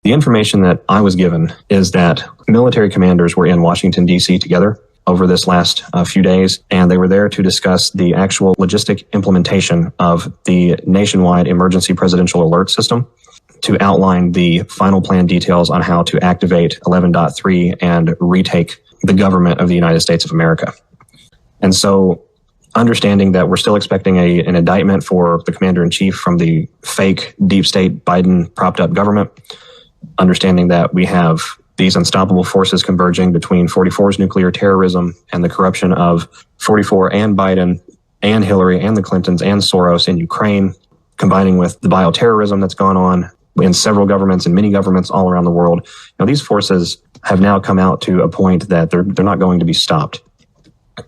The information that I was given is that military commanders were in Washington, D.C. together over this last few days, and they were there to discuss the actual logistic implementation of the nationwide emergency presidential alert system, to outline the final plan details on how to activate 11.3 and retake the government of the United States of America. And so, understanding that we're still expecting an indictment for the commander-in-chief from the fake deep state Biden propped up government, understanding that we have these unstoppable forces converging between 44's nuclear terrorism and the corruption of 44 and Biden and Hillary and the Clintons and Soros in Ukraine, combining with the bioterrorism that's gone on in several governments and many governments all around the world. Now, these forces have now come out to a point that they're not going to be stopped.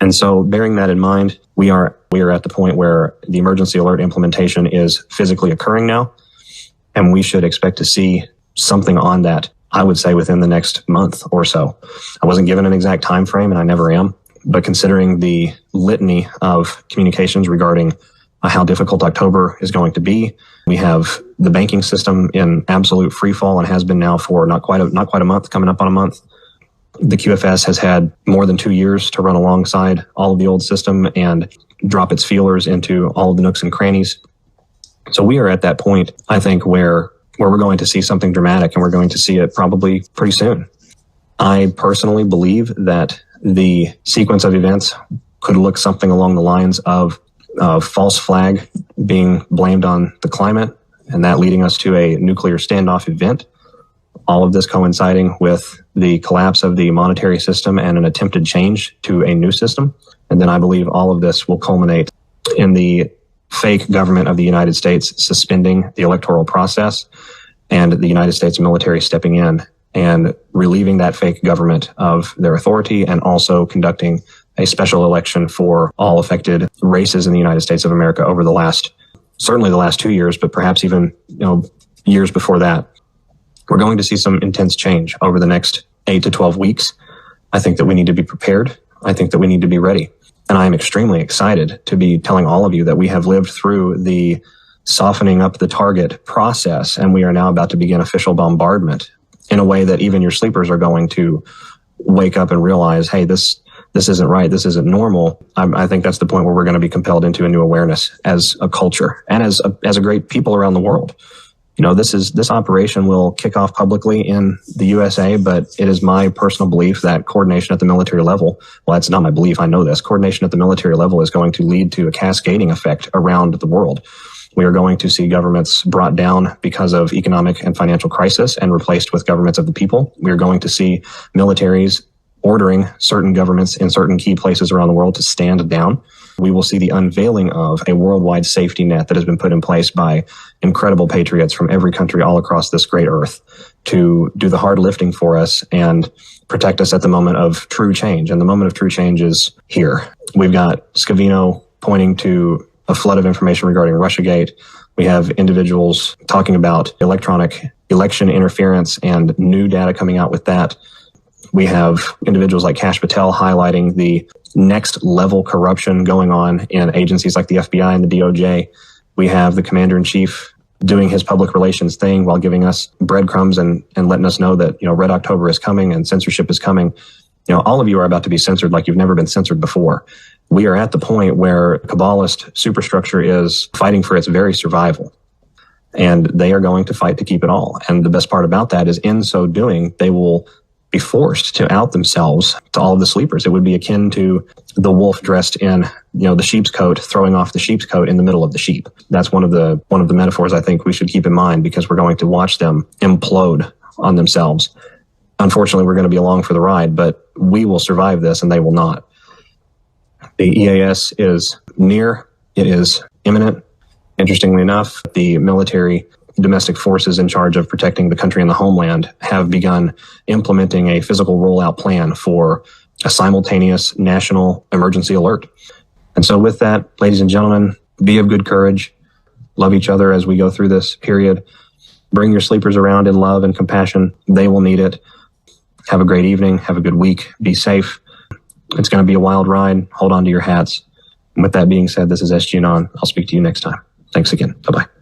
And so, bearing that in mind, we are at the point where the emergency alert implementation is physically occurring now, and we should expect to see something on that, I would say, within the next month or so. I wasn't given an exact time frame, and I never am, but considering the litany of communications regarding how difficult October is going to be, we have the banking system in absolute free fall and has been now for not quite a month, coming up on a month. The QFS has had more than 2 years to run alongside all of the old system and drop its feelers into all of the nooks and crannies. So we are at that point, I think, where we're going to see something dramatic, and we're going to see it probably pretty soon. I personally believe that the sequence of events could look something along the lines of false flag being blamed on the climate, and that leading us to a nuclear standoff event. All of this coinciding with the collapse of the monetary system and an attempted change to a new system. And then I believe all of this will culminate in the fake government of the United States suspending the electoral process and the United States military stepping in and relieving that fake government of their authority, and also conducting a special election for all affected races in the United States of America over certainly the last 2 years, but perhaps even, years before that. We're going to see some intense change over the next 8 to 12 weeks. I think that we need to be prepared. I think that we need to be ready. And I am extremely excited to be telling all of you that we have lived through the softening up the target process, and we are now about to begin official bombardment in a way that even your sleepers are going to wake up and realize, hey, this isn't right. This isn't normal. I think that's the point where we're going to be compelled into a new awareness as a culture and as a great people around the world. This operation will kick off publicly in the USA, but it is my personal belief that coordination at the military level, well, that's not my belief, I know this, coordination at the military level is going to lead to a cascading effect around the world. We are going to see governments brought down because of economic and financial crisis and replaced with governments of the people. We are going to see militaries ordering certain governments in certain key places around the world to stand down. We will see the unveiling of a worldwide safety net that has been put in place by incredible patriots from every country all across this great earth to do the hard lifting for us and protect us at the moment of true change. And the moment of true change is here. We've got Scavino pointing to a flood of information regarding Russiagate. We have individuals talking about electronic election interference and new data coming out with that. We have individuals like Kash Patel highlighting the next level corruption going on in agencies like the FBI and the DOJ. We have the commander-in-chief doing his public relations thing while giving us breadcrumbs and letting us know that, Red October is coming and censorship is coming. All of you are about to be censored like you've never been censored before. We are at the point where Kabbalist superstructure is fighting for its very survival. And they are going to fight to keep it all. And the best part about that is, in so doing, they will be forced to out themselves to all of the sleepers. It would be akin to the wolf dressed in, the sheep's coat, throwing off the sheep's coat in the middle of the sheep. That's one of the metaphors I think we should keep in mind, because we're going to watch them implode on themselves. Unfortunately, we're going to be along for the ride, but we will survive this and they will not. The EAS is near. It is imminent. Interestingly enough, the military domestic forces in charge of protecting the country and the homeland have begun implementing a physical rollout plan for a simultaneous national emergency alert. And so with that, ladies and gentlemen, be of good courage. Love each other as we go through this period. Bring your sleepers around in love and compassion. They will need it. Have a great evening. Have a good week. Be safe. It's going to be a wild ride. Hold on to your hats. And with that being said, this is SG Anon. I'll speak to you next time. Thanks again. Bye-bye.